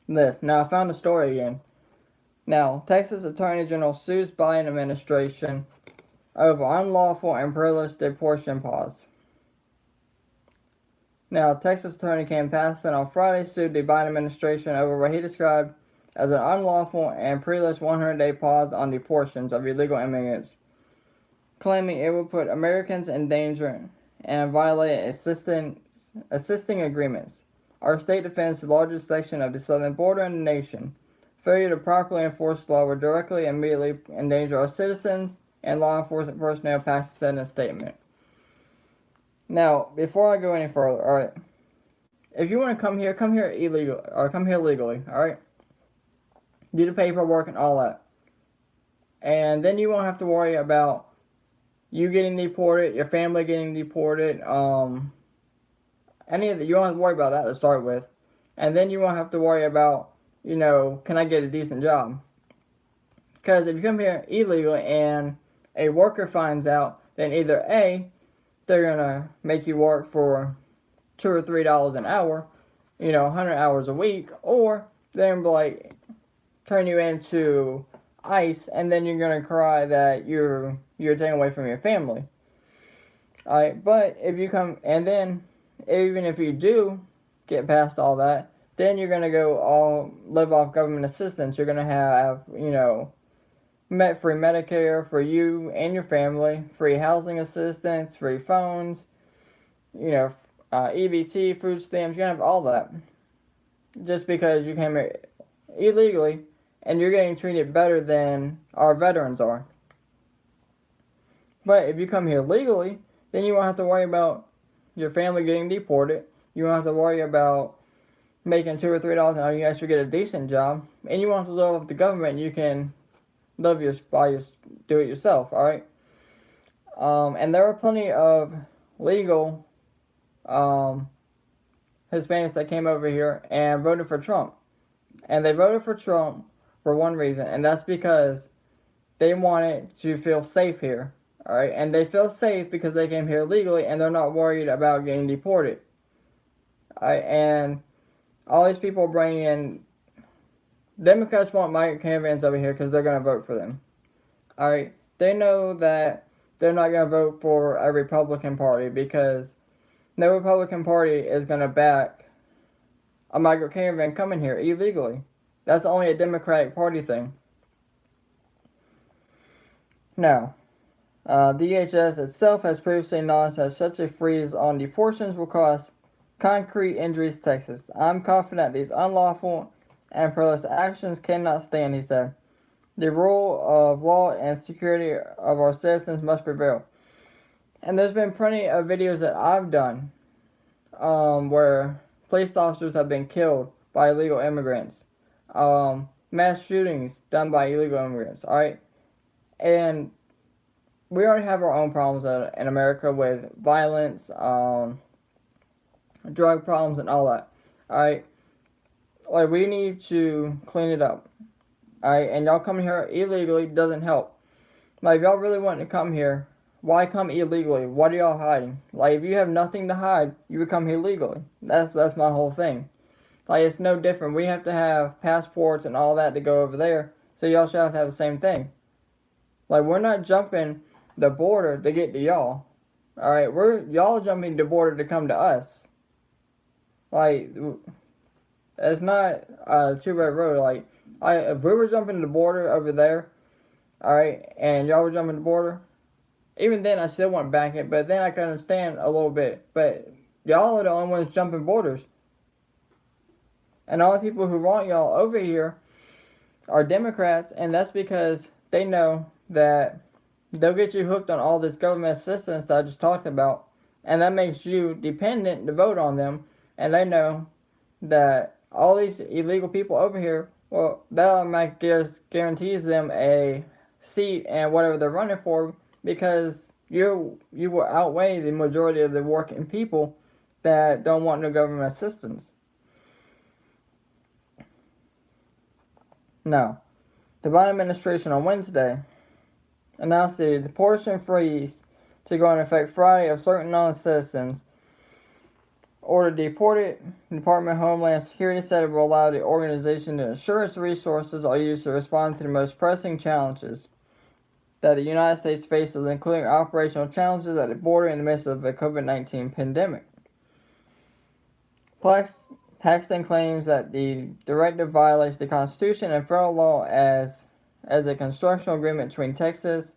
this. Now, I found the story again. Now, Texas Attorney General sues Biden administration over unlawful and perilous deportation pause. Now, Texas Attorney Ken Paxton on Friday sued the Biden administration over what he described as an unlawful and perilous 100-day pause on deportations of illegal immigrants, claiming it would put Americans in danger and violate assisting agreements. Our state defends the largest section of the southern border in the nation. Failure to properly enforce the law would directly and immediately endanger our citizens and law enforcement personnel, Paxton said in a statement. Now, before I go any further, alright, if you want to come here illegal, or come here legally, alright? Do the paperwork and all that. And then you won't have to worry about you getting deported, your family getting deported, any of that. You don't have to worry about that to start with. And then you won't have to worry about, can I get a decent job? Because if you come here illegally and a worker finds out, then either A, they're going to make you work for $2 or $3 an hour, 100 hours a week, or they're going to like turn you into ICE, and then you're going to cry that you're taken away from your family. Alright, but if you come, and then even if you do get past all that, then you're going to go live off government assistance. You're going to have, free Medicare for you and your family, free housing assistance, free phones, EBT, food stamps. You're going to have all that. Just because you came here illegally and you're getting treated better than our veterans are. But if you come here legally, then you won't have to worry about your family getting deported. You won't have to worry about making $2 or $3 an hour. You actually get a decent job, and you won't have to live off the government. You can do it yourself. All right. And there are plenty of legal Hispanics that came over here and voted for Trump, and they voted for Trump for one reason, and that's because they wanted to feel safe here. Alright, and they feel safe because they came here legally and they're not worried about getting deported. Alright, and all these people bring in, Democrats want migrant caravans over here because they're going to vote for them. Alright, they know that they're not going to vote for a Republican Party because no Republican Party is going to back a migrant caravan coming here illegally. That's only a Democratic Party thing. Now, DHS itself has previously announced that such a freeze on deportations will cause concrete injuries to Texas. I'm confident these unlawful and perilous actions cannot stand, he said. The rule of law and security of our citizens must prevail. And there's been plenty of videos that I've done where police officers have been killed by illegal immigrants. Mass shootings done by illegal immigrants, alright? And we already have our own problems in America with violence, drug problems, and all that. Alright? Like, we need to clean it up. Alright, and y'all coming here illegally doesn't help. Like, if y'all really want to come here, why come illegally? What are y'all hiding? Like, if you have nothing to hide, you would come here legally. That's my whole thing. Like, it's no different. We have to have passports and all that to go over there, so y'all should have to have the same thing. Like, we're not jumping the border to get to y'all. Alright, y'all jumping the border to come to us. Like, it's not a two-way road. Like, if we were jumping the border over there, alright, and y'all were jumping the border, even then I still wouldn't back it, but then I can understand a little bit. But y'all are the only ones jumping borders. And all the people who want y'all over here are Democrats, and that's because they know that they'll get you hooked on all this government assistance that I just talked about, and that makes you dependent to vote on them, and they know that all these illegal people over here, well, that automatically guarantees them a seat and whatever they're running for, because you will outweigh the majority of the working people that don't want no government assistance. Now, the Biden administration on Wednesday announced the Deportation Freeze to go into effect Friday of certain non-citizens ordered deported. The Department of Homeland Security said it will allow the organization to ensure its resources are used to respond to the most pressing challenges that the United States faces, including operational challenges at the border in the midst of the COVID-19 pandemic. Paxton claims that the directive violates the Constitution and federal law as a constructional agreement between Texas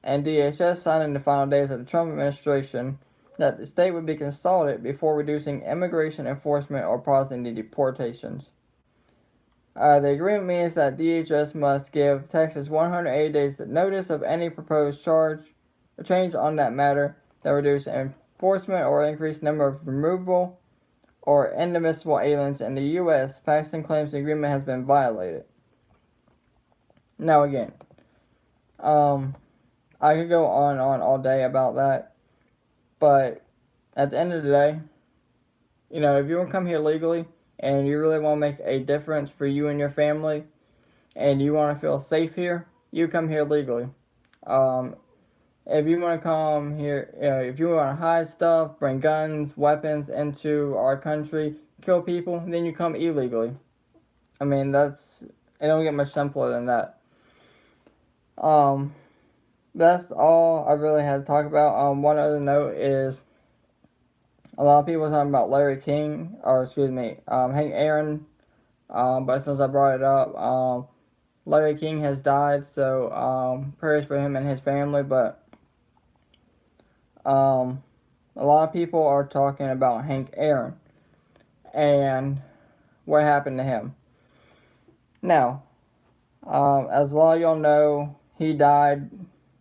and DHS signed in the final days of the Trump administration that the state would be consulted before reducing immigration enforcement or pausing the deportations. The agreement means that DHS must give Texas 180 days notice of any proposed change on that matter that reduce enforcement or increase number of removable or inadmissible aliens in the U.S. Paxton claims the agreement has been violated. Now again, I could go on and on all day about that, but at the end of the day, you know, if you want to come here legally and you really want to make a difference for you and your family and you want to feel safe here, you come here legally. If you want to come here, if you want to hide stuff, bring guns, weapons into our country, kill people, then you come illegally. I mean, it don't get much simpler than that. That's all I really had to talk about. One other note is a lot of people are talking about Hank Aaron. But since I brought it up, Larry King has died, so prayers for him and his family. But a lot of people are talking about Hank Aaron and what happened to him. Now, as a lot of y'all know, he died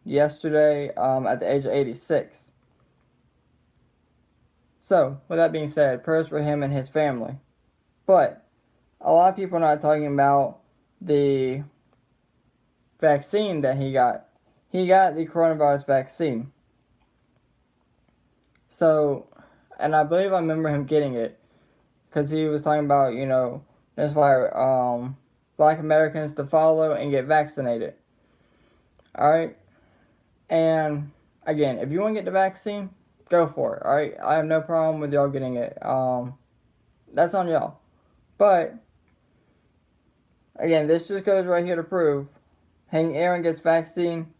yesterday at the age of 86. So, with that being said, prayers for him and his family. But a lot of people are not talking about the vaccine that he got. He got the coronavirus vaccine. So, and I believe I remember him getting it because he was talking about, you know, inspire Black Americans to follow and get vaccinated. Alright? And again, if you want to get the vaccine, go for it. Alright? I have no problem with y'all getting it. That's on y'all. But again, this just goes right here to prove Hank Aaron gets vaccine,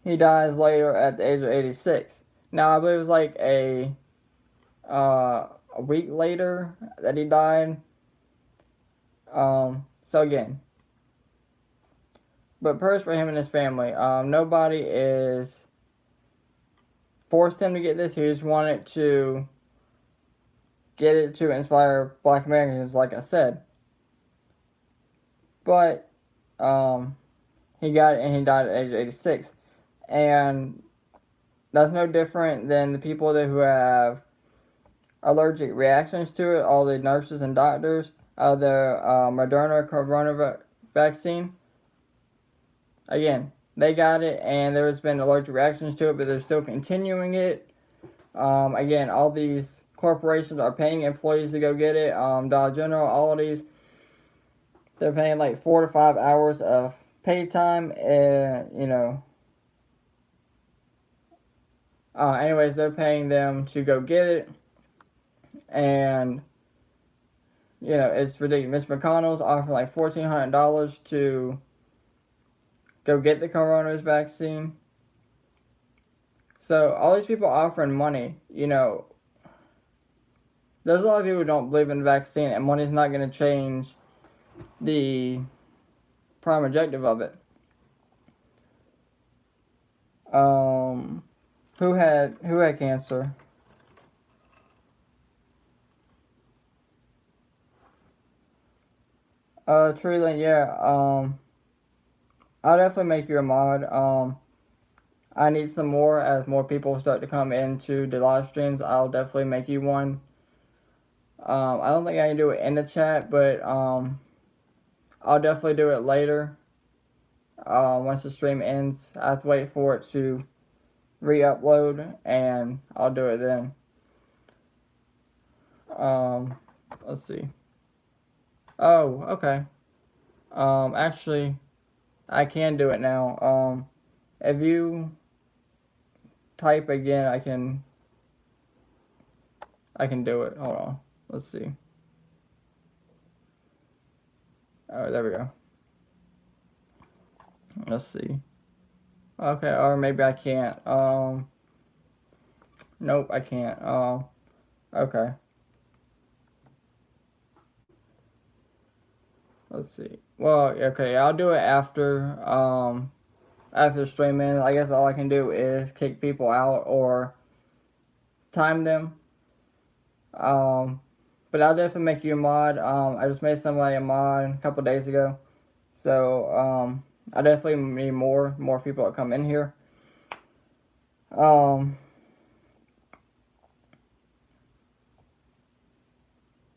he dies later at the age of 86. Now, I believe it was like a week later that he died. So again, but prayers for him and his family. Nobody is forced him to get this. He just wanted to get it to inspire Black Americans, like I said. But he got it and he died at the age of 86. And that's no different than the people who have allergic reactions to it, all the nurses and doctors, the Moderna coronavirus vaccine. Again, they got it and there's been allergic reactions to it, but they're still continuing it. Again, all these corporations are paying employees to go get it. Dollar General, all of these, they're paying like 4 to 5 hours of paid time, and anyways, they're paying them to go get it, and it's ridiculous. Mitch McConnell's offering like $1,400 to go get the coronavirus vaccine. So all these people offering money, there's a lot of people who don't believe in the vaccine, and money's not going to change the prime objective of it. Who had cancer? Treeland, yeah. I'll definitely make you a mod. I need some more as more people start to come into the live streams. I'll definitely make you one. I don't think I can do it in the chat, but I'll definitely do it later. Once the stream ends, I have to wait for it to re-upload, and I'll do it then. Let's see. Oh, okay. Actually, I can do it now. If you type again, I can do it. Hold on. Let's see. Oh, there we go. Let's see. Okay, or maybe I can't. Nope, I can't. Okay. Let's see. Well, okay, I'll do it after streaming. I guess all I can do is kick people out or time them. But I'll definitely make you a mod. I just made somebody a mod a couple days ago, so I definitely need more people that come in here.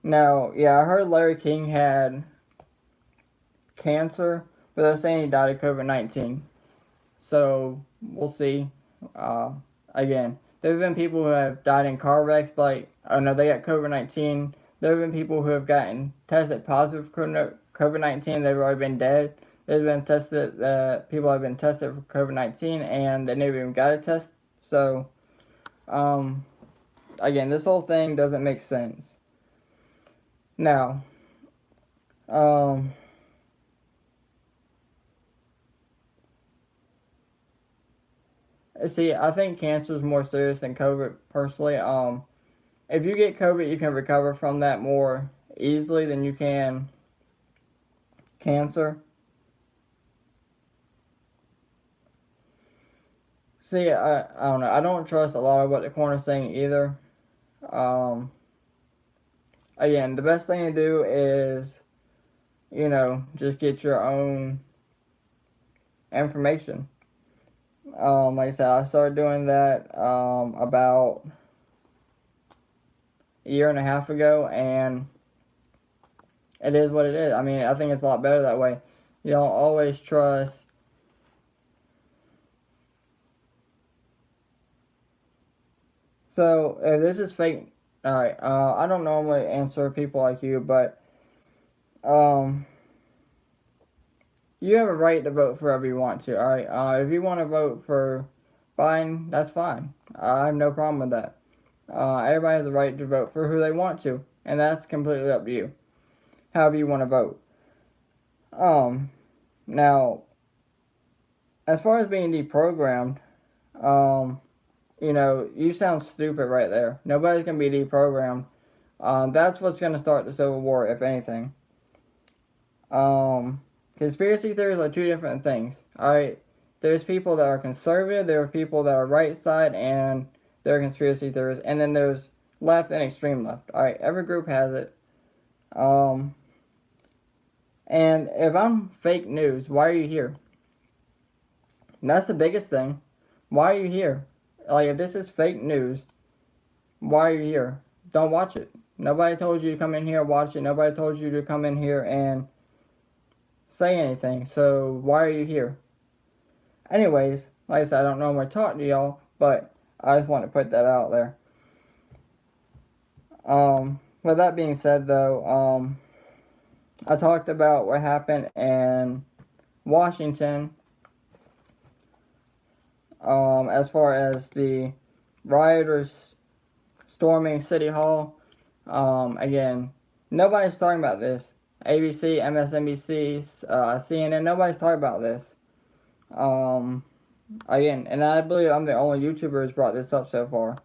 Now, yeah, I heard Larry King had cancer, but they're saying he died of COVID-19. So we'll see. Again, there have been people who have died in car wrecks, but they got COVID-19. There have been people who have gotten tested positive for COVID-19. They've already been dead. There's been people have been tested for COVID-19 and they never even got a test. So, again, this whole thing doesn't make sense. Now, see, I think cancer is more serious than COVID, personally. If you get COVID, you can recover from that more easily than you can cancer. See, I don't know. I don't trust a lot of what the coroner's saying either. Again, the best thing to do is, just get your own information. Like I said, I started doing that about a year and a half ago, and it is what it is. I mean, I think it's a lot better that way. You don't always trust. So, if this is fake, alright, I don't normally answer people like you, but, you have a right to vote for whoever you want to, alright? If you want to vote for Biden, that's fine. I have no problem with that. Everybody has a right to vote for who they want to, and that's completely up to you. However you want to vote. Now, as far as being deprogrammed, you sound stupid right there. Nobody's going to be deprogrammed. That's what's going to start the Civil War, if anything. Conspiracy theories are two different things, alright? There's people that are conservative, there are people that are right side, and they're conspiracy theorists, and then there's left and extreme left, alright? Every group has it. And if I'm fake news, why are you here? And that's the biggest thing. Why are you here? Like, if this is fake news, why are you here? Don't watch it. Nobody told you to come in here and watch it. Nobody told you to come in here and say anything. So, why are you here? Anyways, like I said, I don't normally talk to y'all, but I just want to put that out there. With that being said, though, I talked about what happened in Washington, as far as the rioters storming City Hall. Again, nobody's talking about this. ABC, MSNBC, CNN, nobody's talking about this. Again, and I believe I'm the only YouTuber who's brought this up so far.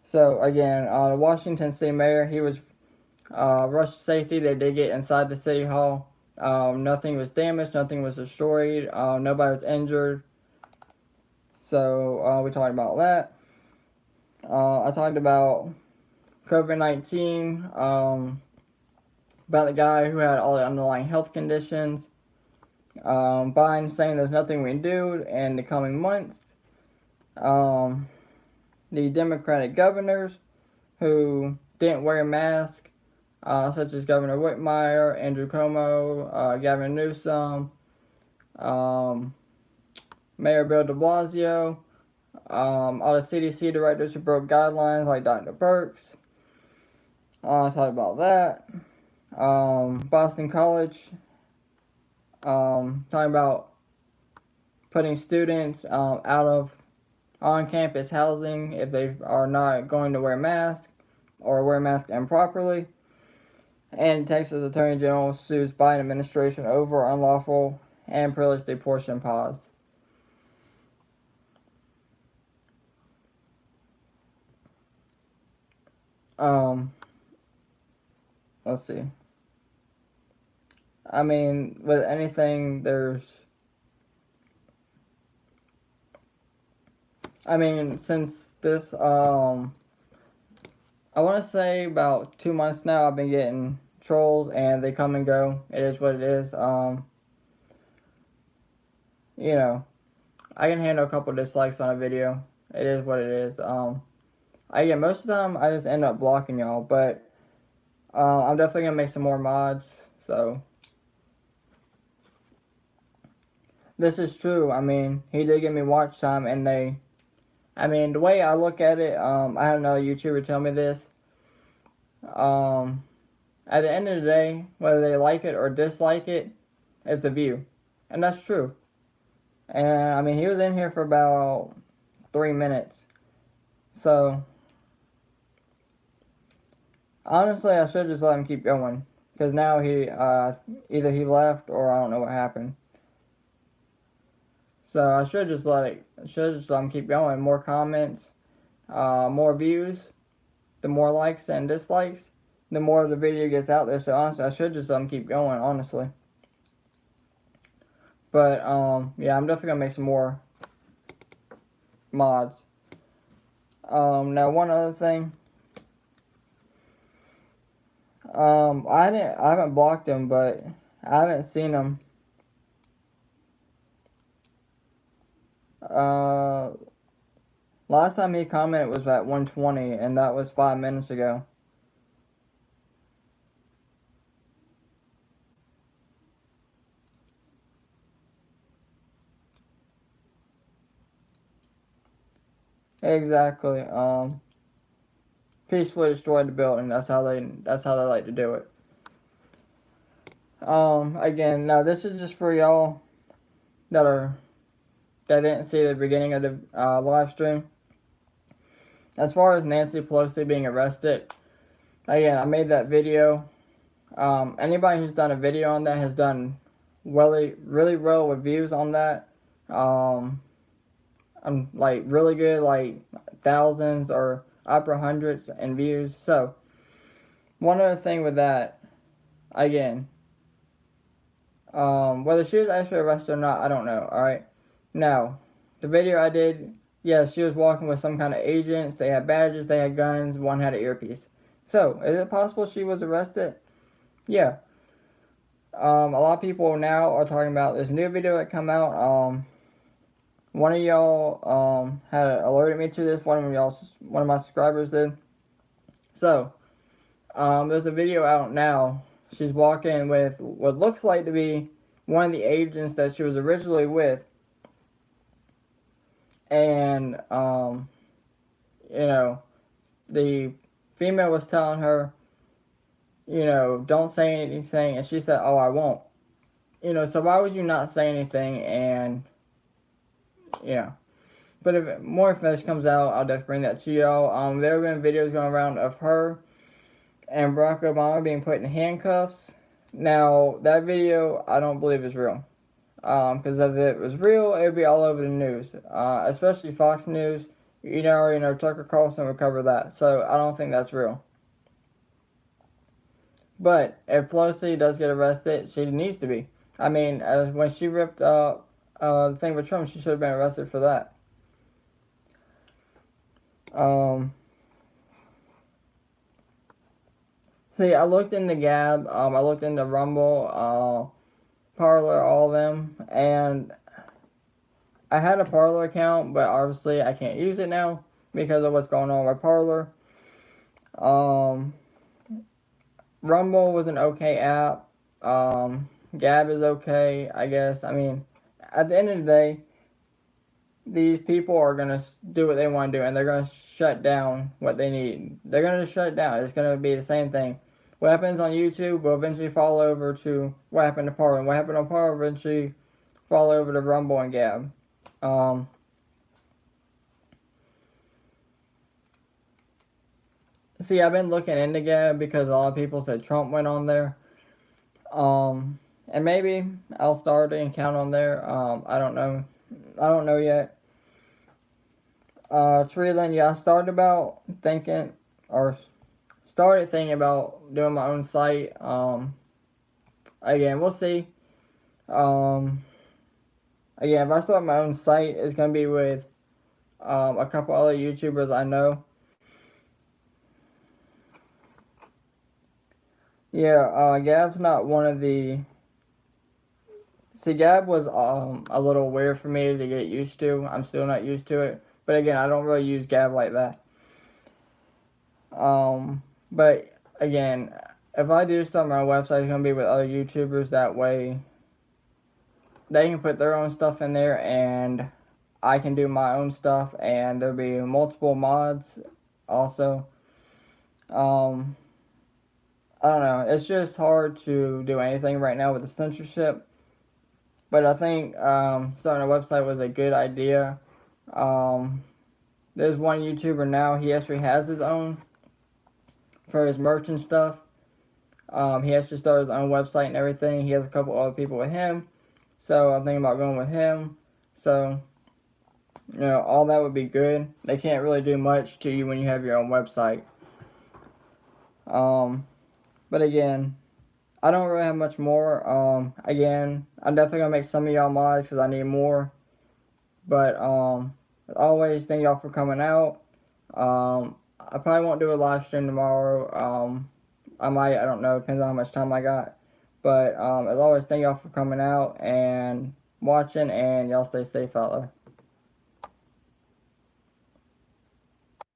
So, again, the Washington City Mayor, he was rushed to safety. They did get inside the City Hall. Nothing was damaged, nothing was destroyed, nobody was injured. So, we talked about that. I talked about COVID-19, about the guy who had all the underlying health conditions. Biden saying there's nothing we can do in the coming months. The Democratic governors who didn't wear a mask, such as Governor Whitmire, Andrew Cuomo, Gavin Newsom, Mayor Bill de Blasio, all the CDC directors who broke guidelines like Dr. Birx. Talked about that. Boston College, talking about putting students out of on-campus housing if they are not going to wear masks or wear masks improperly. And Texas Attorney General sues Biden administration over unlawful and privileged deportation pause. Let's see. I mean, with anything, since this, I want to say about 2 months now, I've been getting trolls, and they come and go. It is what it is. You know, I can handle a couple dislikes on a video. It is what it is. Most of the time, I just end up blocking y'all, but I'm definitely gonna make some more mods. So this is true. I mean, he did give me watch time, and the way I look at it, I had another YouTuber tell me this. At the end of the day, whether they like it or dislike it, it's a view. And that's true. And, he was in here for about 3 minutes. So, honestly, I should just let him keep going. Because now either he left or I don't know what happened. So, I should just let him keep going. More comments, more views, the more likes and dislikes, the more the video gets out there. So honestly, I should just let them keep going, honestly. But yeah, I'm definitely gonna make some more mods. Now one other thing. I haven't blocked him, but I haven't seen him. Last time he commented was at 120, and that was 5 minutes ago. Exactly. Peacefully destroyed the building. That's how they like to do it. Again, now this is just for y'all that didn't see the beginning of the live stream. As far as Nancy Pelosi being arrested, again, I made that video. Anybody who's done a video on that has done really well with views on that. I'm like really good, like thousands or upper hundreds in views. So, one other thing with that, again, whether she was actually arrested or not, I don't know. All right, now the video I did, yes, she was walking with some kind of agents. They had badges, they had guns. One had an earpiece. So, is it possible she was arrested? Yeah. A lot of people now are talking about this new video that come out. One of y'all had alerted me to this. One of my subscribers did. So, there's a video out now. She's walking with what looks like to be one of the agents that she was originally with. And, the female was telling her, don't say anything, and she said, "Oh, I won't." So why would you not say anything? And but if more information comes out, I'll definitely bring that to y'all. There have been videos going around of her and Barack Obama being put in handcuffs. Now, that video, I don't believe is real. Because if it was real, it would be all over the news. Especially Fox News. Tucker Carlson would cover that. So, I don't think that's real. But, if Pelosi does get arrested, she needs to be. I mean, when she ripped the thing with Trump, she should have been arrested for that. See, I looked into Gab, I looked into Rumble, Parler, all of them, and I had a Parler account, but obviously I can't use it now because of what's going on with Parler. Rumble was an okay app. Gab is okay, I guess. I mean, at the end of the day, these people are going to do what they want to do, and they're going to shut down what they need. They're going to shut it down. It's going to be the same thing. What happens on YouTube will eventually fall over to what happened to Parler. And what happened on Parler will eventually fall over to Rumble and Gab. See, I've been looking into Gab because a lot of people said Trump went on there. And maybe I'll start an account on there. I don't know. I don't know yet. Treeland, yeah, I started thinking about doing my own site. Again, we'll see. Again, if I start my own site, it's gonna be with a couple other YouTubers I know. Yeah, Gab's not one of the. See, Gab was a little weird for me to get used to. I'm still not used to it. But again, I don't really use Gab like that. But again, if I do start my own website, it's gonna be with other YouTubers. That way, they can put their own stuff in there, and I can do my own stuff, and there'll be multiple mods. Also, I don't know. It's just hard to do anything right now with the censorship. But I think starting a website was a good idea. There's one YouTuber now. He actually has his own for his merch and stuff. He actually started his own website and everything. He has a couple other people with him. So I'm thinking about going with him. So, all that would be good. They can't really do much to you when you have your own website. But again, I don't really have much more. Again, I'm definitely going to make some of y'all mods because I need more. But, as always, thank y'all for coming out. I probably won't do a live stream tomorrow. I might, I don't know, depends on how much time I got. But, as always, thank y'all for coming out and watching, and y'all stay safe out there.